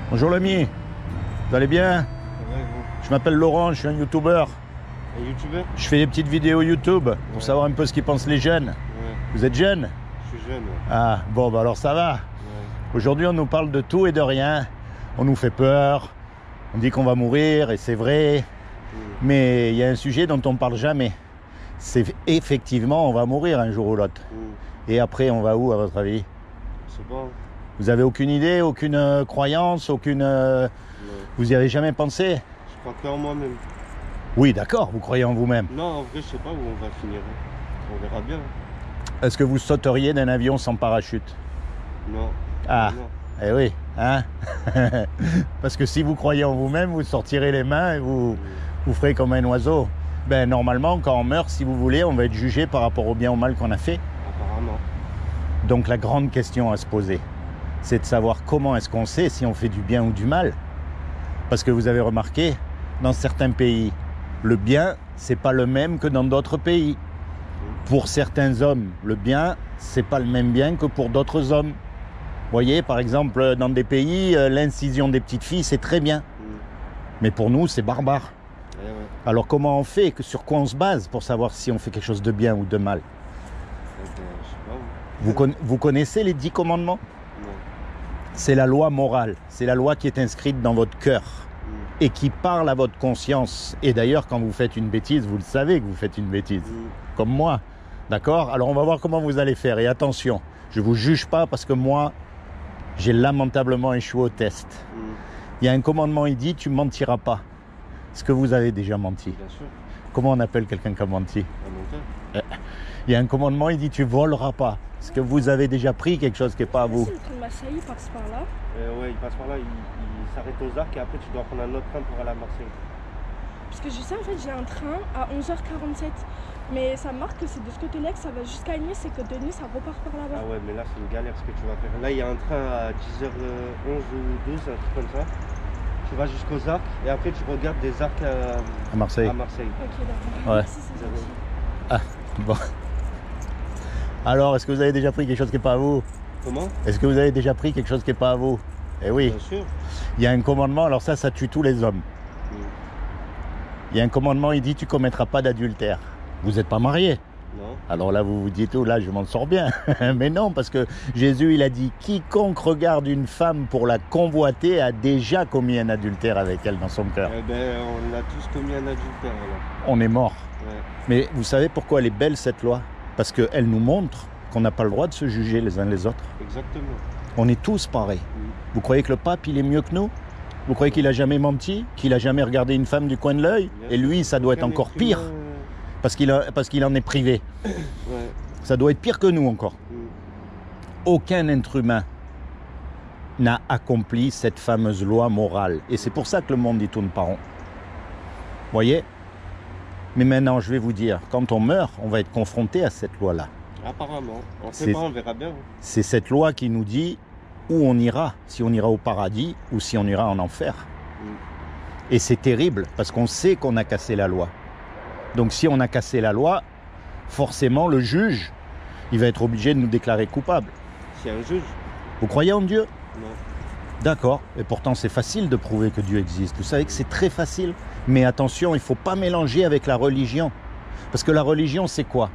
Bonjour l'ami, vous allez bien? Ouais, vous. Je m'appelle Laurent, je suis un youtubeur. Un youtubeur? Je fais des petites vidéos YouTube pour savoir un peu ce qu'ils pensent les jeunes. Ouais. Vous êtes jeune? Je suis jeune. Ouais. Ah, bon, bah alors ça va. Ouais. Aujourd'hui, on nous parle de tout et de rien. On nous fait peur. On dit qu'on va mourir et c'est vrai. Mais il y a un sujet dont on ne parle jamais. C'est effectivement, on va mourir un jour ou l'autre. Et après, on va où à votre avis? C'est bon. Vous avez aucune idée, aucune croyance, aucune... Vous y avez jamais pensé? Je crois que en moi-même. Oui, d'accord, vous croyez en vous-même. Non, en vrai, je sais pas où on va finir. On verra bien. Est-ce que vous sauteriez d'un avion sans parachute? Non. Ah, Non. eh oui, hein. Parce que si vous croyez en vous-même, vous sortirez les mains et vous ferez comme un oiseau. Ben, normalement, quand on meurt, si vous voulez, on va être jugé par rapport au bien ou au mal qu'on a fait. Apparemment. Donc la grande question à se poser, c'est de savoir comment est-ce qu'on sait si on fait du bien ou du mal. Parce que vous avez remarqué, dans certains pays, le bien, c'est pas le même que dans d'autres pays. Pour certains hommes, le bien, c'est pas le même bien que pour d'autres hommes. Vous voyez, par exemple, dans des pays, l'incision des petites filles, c'est très bien. Mais pour nous, c'est barbare. Ouais. Alors comment on fait, sur quoi on se base pour savoir si on fait quelque chose de bien ou de mal? Je sais pas où. Vous connaissez les 10 commandements? Non. C'est la loi morale, c'est la loi qui est inscrite dans votre cœur et qui parle à votre conscience. Et d'ailleurs, quand vous faites une bêtise, vous le savez que vous faites une bêtise, comme moi. D'accord? Alors on va voir comment vous allez faire. Et attention, je ne vous juge pas parce que moi, j'ai lamentablement échoué au test. Il y a un commandement, il dit, tu ne mentiras pas. Est-ce que vous avez déjà menti? Bien sûr. Comment on appelle quelqu'un qui a menti? Un menteur. Il y a un commandement, il dit, tu voleras pas. Est-ce que vous avez déjà pris quelque chose qui n'est pas à vous? Si le train de Marseille il passe par là. Ouais, il passe par là, il s'arrête aux arcs et après tu dois prendre un autre train pour aller à Marseille. Parce que je sais, en fait, j'ai un train à 11h47. Mais ça marque que c'est de ce côté-là que ça va jusqu'à Nice et que de Nice, ça repart par là-bas. Ah ouais, mais là c'est une galère ce que tu vas faire. Là il y a un train à 10h11 ou 12, un truc comme ça. Tu vas jusqu'aux arcs et après tu regardes des arcs À Marseille. à Marseille. Ok, d'accord. Ouais. Merci, c'est gentil. Ah, bon. Alors, est-ce que vous avez déjà pris quelque chose qui n'est pas à vous? Comment? Est-ce que vous avez déjà pris quelque chose qui n'est pas à vous? Eh oui. Bien sûr. Il y a un commandement, alors ça tue tous les hommes. Il y a un commandement, il dit tu commettras pas d'adultère. Vous n'êtes pas marié. Non. Alors là, vous vous dites, oh là, je m'en sors bien. Mais non, parce que Jésus, il a dit, quiconque regarde une femme pour la convoiter a déjà commis un adultère avec elle dans son cœur. Eh ben, on a tous commis un adultère alors. On est mort. Ouais. Mais vous savez pourquoi elle est belle, cette loi? Parce qu'elle nous montre qu'on n'a pas le droit de se juger les uns les autres. Exactement. On est tous pareils. Vous croyez que le pape, il est mieux que nous? Vous croyez qu'il a jamais menti? Qu'il a jamais regardé une femme du coin de l'œil? Et lui, ça doit être encore pire, parce qu'il en est privé. Ouais. Ça doit être pire que nous encore. Aucun être humain n'a accompli cette fameuse loi morale. Et c'est pour ça que le monde y tourne pas rond. Voyez? Mais maintenant, je vais vous dire, quand on meurt, on va être confronté à cette loi-là. Apparemment. On sait pas, on verra bien. C'est cette loi qui nous dit où on ira, si on ira au paradis ou si on ira en enfer. Et c'est terrible parce qu'on sait qu'on a cassé la loi. Donc si on a cassé la loi, forcément le juge, il va être obligé de nous déclarer coupables. C'est un juge? Vous croyez en Dieu? Non. D'accord, et pourtant c'est facile de prouver que Dieu existe. Vous savez que c'est très facile. Mais attention, il ne faut pas mélanger avec la religion. Parce que la religion, c'est quoi?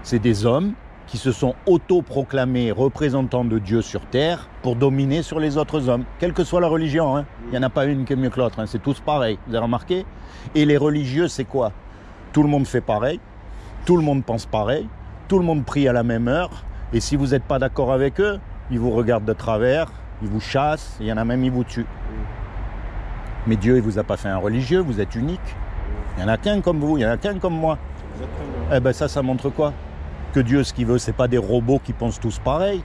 C'est des hommes qui se sont autoproclamés représentants de Dieu sur terre pour dominer sur les autres hommes, quelle que soit la religion. Hein. Il n'y en a pas une qui est mieux que l'autre, hein. C'est tous pareil, vous avez remarqué? Et les religieux, c'est quoi? Tout le monde fait pareil, tout le monde pense pareil, tout le monde prie à la même heure, et si vous n'êtes pas d'accord avec eux, ils vous regardent de travers, ils vous chassent, il y en a même, ils vous tuent. Mais Dieu, il ne vous a pas fait un religieux, vous êtes unique. Il n'y en a qu'un comme vous, il n'y en a qu'un comme moi. Exactement. Eh bien ça montre quoi? Que Dieu, ce qu'il veut, c'est pas des robots qui pensent tous pareil.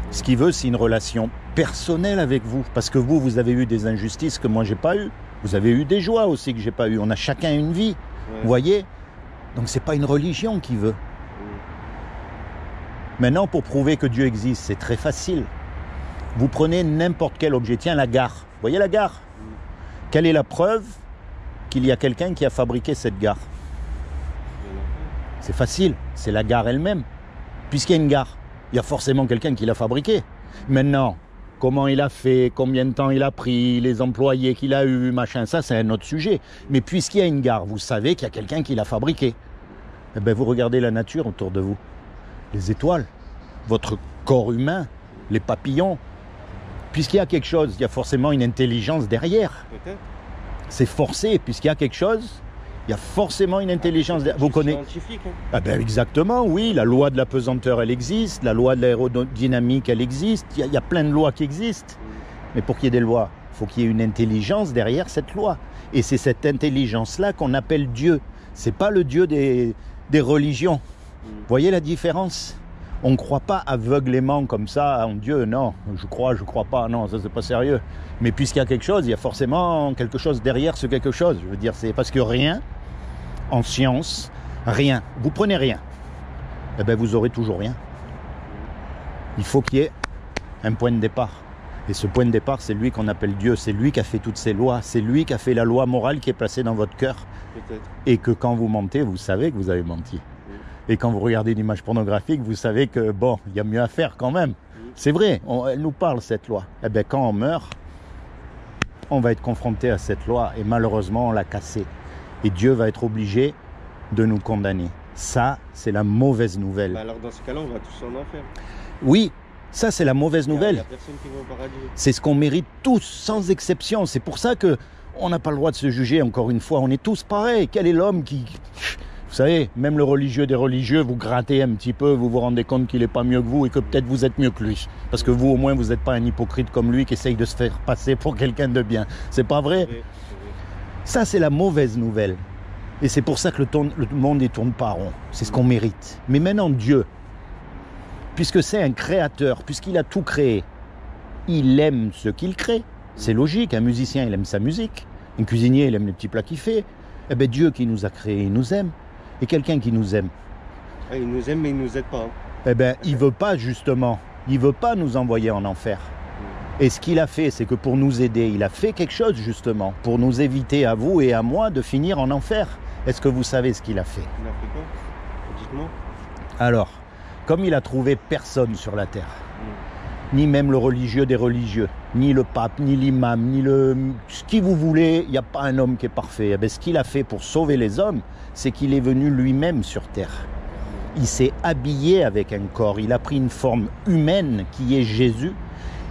Ce qu'il veut, c'est une relation personnelle avec vous. Parce que vous avez eu des injustices que moi, j'ai pas eu. Vous avez eu des joies aussi que j'ai pas eu. On a chacun une vie. Vous voyez? Donc, c'est pas une religion qui veut. Maintenant, pour prouver que Dieu existe, c'est très facile. Vous prenez n'importe quel objet. Tiens, la gare. Vous voyez la gare? Quelle est la preuve qu'il y a quelqu'un qui a fabriqué cette gare? C'est facile, c'est la gare elle-même. Puisqu'il y a une gare, il y a forcément quelqu'un qui l'a fabriquée. Maintenant, comment il a fait, combien de temps il a pris, les employés qu'il a eu, machin, ça c'est un autre sujet. Mais puisqu'il y a une gare, vous savez qu'il y a quelqu'un qui l'a fabriqué. Eh bien, vous regardez la nature autour de vous. Les étoiles, votre corps humain, les papillons. Puisqu'il y a quelque chose, il y a forcément une intelligence derrière. Peut-être. C'est forcé, puisqu'il y a quelque chose, il y a forcément une intelligence derrière. Vous connaissez Scientifique. Hein. Ah ben exactement, oui, la loi de la pesanteur, elle existe, la loi de l'aérodynamique, elle existe, il y a plein de lois qui existent. Mais pour qu'il y ait des lois, il faut qu'il y ait une intelligence derrière cette loi. Et c'est cette intelligence-là qu'on appelle Dieu. C'est pas le Dieu des religions. Vous voyez la différence? On ne croit pas aveuglément comme ça en Dieu, non, je crois pas, non, ça c'est pas sérieux. Mais puisqu'il y a quelque chose, il y a forcément quelque chose derrière ce quelque chose. Je veux dire, c'est parce que rien, en science, rien, vous prenez rien, eh bien vous aurez toujours rien. Il faut qu'il y ait un point de départ. Et ce point de départ, c'est lui qu'on appelle Dieu, c'est lui qui a fait toutes ces lois, c'est lui qui a fait la loi morale qui est placée dans votre cœur. Peut-être. Et que quand vous mentez, vous savez que vous avez menti. Et quand vous regardez une image pornographique, vous savez que, bon, il y a mieux à faire quand même. C'est vrai, elle nous parle cette loi. Eh bien, quand on meurt, on va être confronté à cette loi et malheureusement, on l'a cassée. Et Dieu va être obligé de nous condamner. Ça, c'est la mauvaise nouvelle. Bah alors dans ce cas-là, on va tous en enfer. Oui, ça, c'est la mauvaise Il nouvelle. n'y a personne qui va au paradis. C'est ce qu'on mérite tous, sans exception. C'est pour ça que on n'a pas le droit de se juger, encore une fois. On est tous pareils. Quel est l'homme qui... Vous savez, même le religieux des religieux, vous grattez un petit peu, vous vous rendez compte qu'il n'est pas mieux que vous et que peut-être vous êtes mieux que lui. Parce que vous, au moins, vous n'êtes pas un hypocrite comme lui qui essaye de se faire passer pour quelqu'un de bien. C'est pas vrai? C'est vrai. Ça, c'est la mauvaise nouvelle. Et c'est pour ça que le monde ne tourne pas rond. C'est ce qu'on mérite. Mais maintenant, Dieu, puisque c'est un créateur, puisqu'il a tout créé, il aime ce qu'il crée. C'est logique, un musicien, il aime sa musique. Un cuisinier, il aime les petits plats qu'il fait. Eh bien, Dieu qui nous a créés, il nous aime. Et quelqu'un qui nous aime, Ah, il nous aime, mais il nous aide pas. Hein. eh bien, il ne veut pas justement, il ne veut pas nous envoyer en enfer. Et ce qu'il a fait, c'est que pour nous aider, il a fait quelque chose justement, pour nous éviter à vous et à moi de finir en enfer. Est-ce que vous savez ce qu'il a fait? Il a fait quoi? Dites-moi. Alors, comme il a trouvé personne sur la terre, ni même le religieux des religieux, ni le pape, ni l'imam, ni ce qui vous voulez, il n'y a pas un homme qui est parfait. Eh bien, ce qu'il a fait pour sauver les hommes, c'est qu'il est venu lui-même sur terre. Il s'est habillé avec un corps, il a pris une forme humaine qui est Jésus,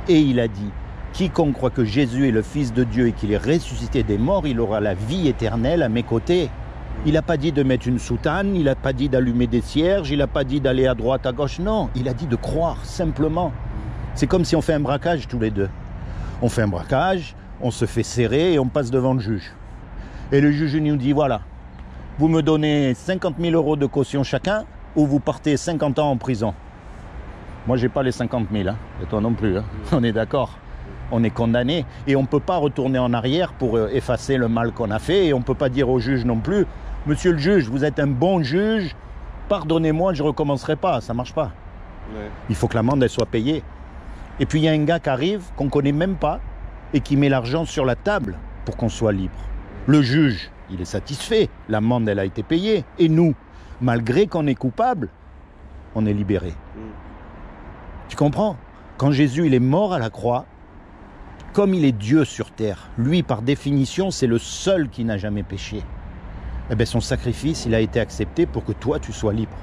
et il a dit, quiconque croit que Jésus est le Fils de Dieu et qu'il est ressuscité des morts, il aura la vie éternelle à mes côtés. Il n'a pas dit de mettre une soutane, il n'a pas dit d'allumer des cierges, il n'a pas dit d'aller à droite, à gauche, non, il a dit de croire, simplement. C'est comme si on fait un braquage tous les deux. On fait un braquage, on se fait serrer et on passe devant le juge. Et le juge nous dit, voilà, vous me donnez 50 000 € de caution chacun ou vous partez 50 ans en prison. Moi, j'ai pas les 50 000, hein. Et toi non plus, hein. On est d'accord. On est condamné et on ne peut pas retourner en arrière pour effacer le mal qu'on a fait et on ne peut pas dire au juge non plus, monsieur le juge, vous êtes un bon juge, pardonnez-moi, je ne recommencerai pas, ça ne marche pas. Ouais. Il faut que l'amende elle soit payée. Et puis il y a un gars qui arrive, qu'on ne connaît même pas, et qui met l'argent sur la table pour qu'on soit libre. Le juge, il est satisfait, l'amende elle a été payée. Et nous, malgré qu'on est coupable, on est libéré. Tu comprends? Quand Jésus il est mort à la croix, comme il est Dieu sur terre, lui par définition c'est le seul qui n'a jamais péché. Eh bien son sacrifice il a été accepté pour que toi tu sois libre.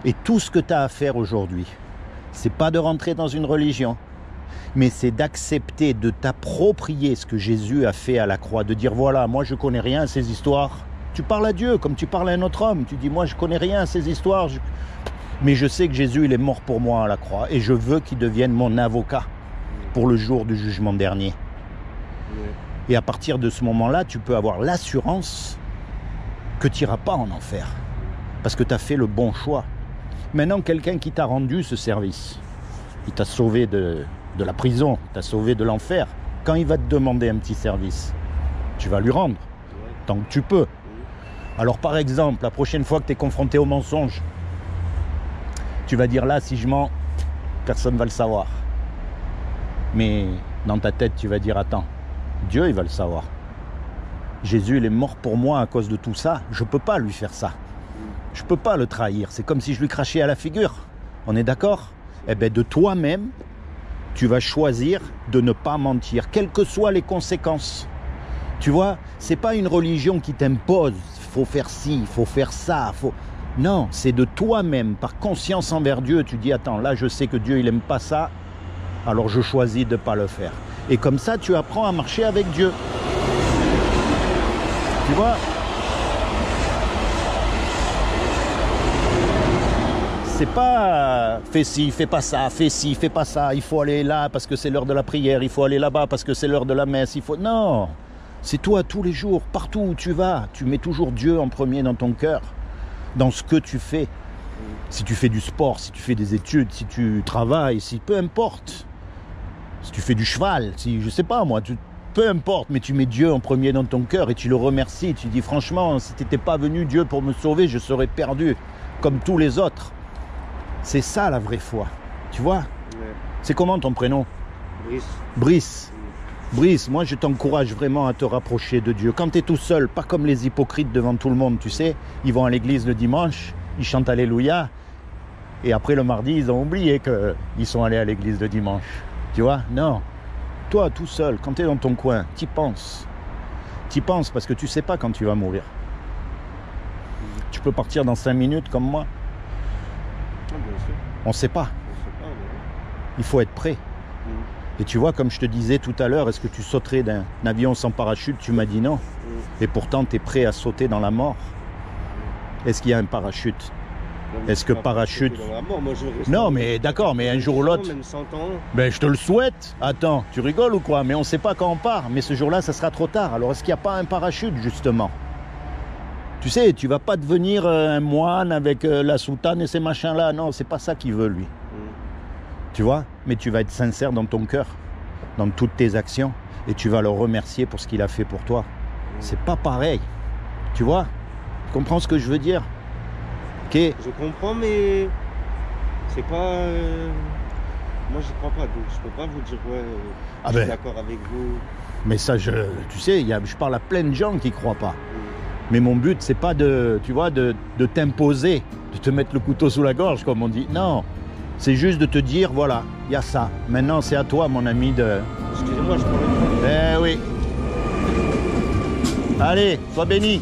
Et tout ce que tu as à faire aujourd'hui, c'est pas de rentrer dans une religion, mais c'est d'accepter, de t'approprier ce que Jésus a fait à la croix, de dire voilà, moi je connais rien à ces histoires. Tu parles à Dieu comme tu parles à un autre homme, tu dis moi je connais rien à ces histoires, mais je sais que Jésus il est mort pour moi à la croix et je veux qu'il devienne mon avocat pour le jour du jugement dernier. Et à partir de ce moment-là, tu peux avoir l'assurance que tu n'iras pas en enfer, parce que tu as fait le bon choix. Maintenant, quelqu'un qui t'a rendu ce service, il t'a sauvé de la prison, il t'a sauvé de l'enfer. Quand il va te demander un petit service, tu vas lui rendre, tant que tu peux. Alors par exemple, la prochaine fois que tu es confronté au mensonge, tu vas dire là, si je mens, personne ne va le savoir. Mais dans ta tête, tu vas dire attends, Dieu il va le savoir. Jésus il est mort pour moi à cause de tout ça, je ne peux pas lui faire ça. Je ne peux pas le trahir, c'est comme si je lui crachais à la figure. On est d'accord? Eh bien de toi-même, tu vas choisir de ne pas mentir, quelles que soient les conséquences. Tu vois, c'est pas une religion qui t'impose, il faut faire ci, il faut faire ça, Non, c'est de toi-même, par conscience envers Dieu, tu dis, attends, là je sais que Dieu il aime pas ça, alors je choisis de ne pas le faire. Et comme ça, tu apprends à marcher avec Dieu. Tu vois ? C'est pas fais ci, fais pas ça, fais ci, fais pas ça, il faut aller là parce que c'est l'heure de la prière, il faut aller là-bas parce que c'est l'heure de la messe, Non, c'est toi tous les jours, partout où tu vas, tu mets toujours Dieu en premier dans ton cœur, dans ce que tu fais. Si tu fais du sport, si tu fais des études, si tu travailles, peu importe. Si tu fais du cheval, je sais pas moi, peu importe, mais tu mets Dieu en premier dans ton cœur et tu le remercies, tu dis franchement, si tu n'étais pas venu Dieu pour me sauver, je serais perdu, comme tous les autres. C'est ça la vraie foi, tu vois. Ouais. C'est comment ton prénom ? Brice. Brice, moi je t'encourage vraiment à te rapprocher de Dieu. Quand tu es tout seul, pas comme les hypocrites devant tout le monde, tu sais, ils vont à l'église le dimanche, ils chantent Alléluia, et après le mardi, ils ont oublié qu'ils sont allés à l'église le dimanche. Tu vois ? Non. Toi, tout seul, quand tu es dans ton coin, t'y penses. T'y penses parce que tu sais pas quand tu vas mourir. Tu peux partir dans 5 minutes comme moi. On ne sait pas. Il faut être prêt. Et tu vois, comme je te disais tout à l'heure, est-ce que tu sauterais d'un avion sans parachute ? Tu m'as dit non. Et pourtant, tu es prêt à sauter dans la mort. Est-ce qu'il y a un parachute ? Est-ce que parachute... Non, mais d'accord, mais un jour ou l'autre... Même 100 ans. Ben, je te le souhaite. Attends, tu rigoles ou quoi ? Mais on ne sait pas quand on part. Mais ce jour-là, ça sera trop tard. Alors, est-ce qu'il n'y a pas un parachute, justement ? Tu sais, tu vas pas devenir un moine avec la soutane et ces machins-là. Non, c'est pas ça qu'il veut, lui. Tu vois ? Mais tu vas être sincère dans ton cœur, dans toutes tes actions, et tu vas le remercier pour ce qu'il a fait pour toi. C'est pas pareil. Tu vois ? Tu comprends ce que je veux dire ? Ok ? Je comprends, mais c'est pas... Moi, je crois pas, donc je peux pas vous dire, je suis d'accord avec vous. Mais ça, tu sais, je parle à plein de gens qui croient pas. Mais mon but, c'est pas de t'imposer, de te mettre le couteau sous la gorge, comme on dit. Non, c'est juste de te dire, voilà, il y a ça. Maintenant, c'est à toi, mon ami, de... Excusez-moi, je prends le... Eh oui. Allez, sois béni.